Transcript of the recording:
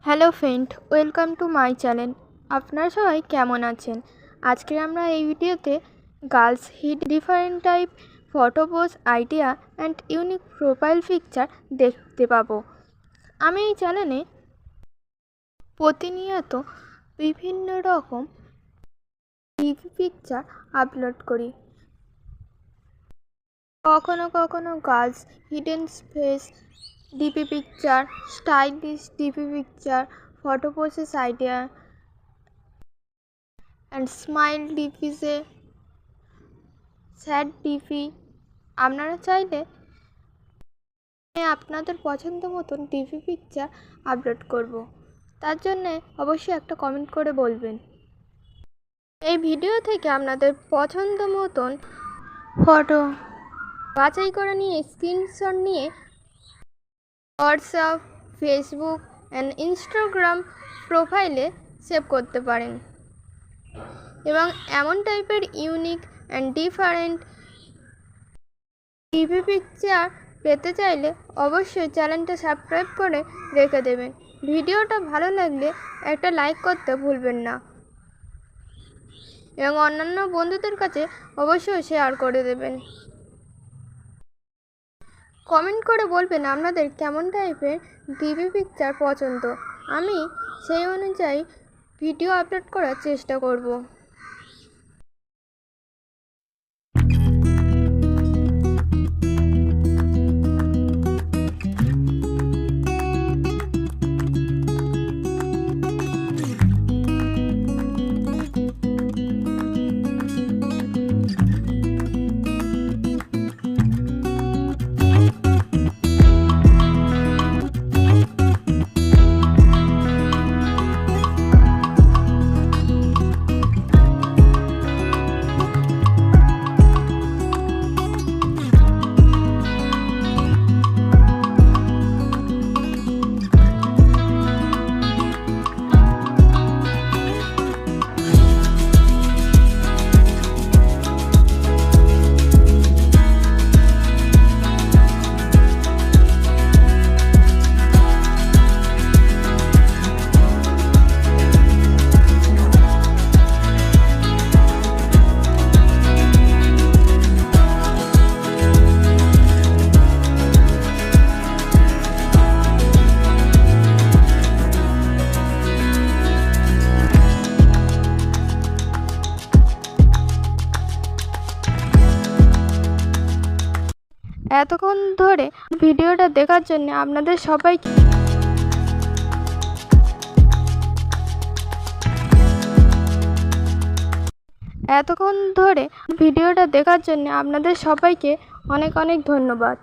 Hello friend, welcome to my channel. আপনারা সবাই কেমন আছেন? আজকে আমরা এই ভিডিওতে girls hit different type photo pose idea and unique profile picture দেখতে পাবো। আমি এই চ্যানেলে প্রতিনিয়ত বিভিন্ন রকম ডিপি পিকচার আপলোড করি। কখনো কখনো girls hidden face DP picture, stylish DP picture, photo poses idea and smile ডিপিসে স্যাড ডিপি। আপনারা চাইলে আপনাদের পছন্দ মতন ডিপি পিকচার আপলোড করব। তার জন্যে অবশ্যই একটা কমেন্ট করে বলবেন। এই ভিডিও থেকে আপনাদের পছন্দ মতন ফটো বাছাই করে নিয়ে স্ক্রিনশট নিয়ে হোয়াটসঅ্যাপ, ফেসবুক অ্যান্ড ইনস্টাগ্রাম প্রোফাইলে সেভ করতে পারেন এবং এমন টাইপের unique and different DP picture পেতে চাইলে অবশ্যই চ্যানেলটা সাবস্ক্রাইব করে রেখে দেবেন। ভিডিওটা ভালো লাগলে একটা লাইক করতে ভুলবেন না এবং অন্যান্য বন্ধুদের কাছে অবশ্যই শেয়ার করে দেবেন। কমেন্ট করে বলবেন আপনাদের কেমন টাইপের ডিপি পিকচার পছন্দ। আমি সেই অনুযায়ী ভিডিও আপলোড করার চেষ্টা করব। এতক্ষণ ধরে ভিডিওটা দেখার জন্য আপনাদের সবাইকে অনেক অনেক ধন্যবাদ।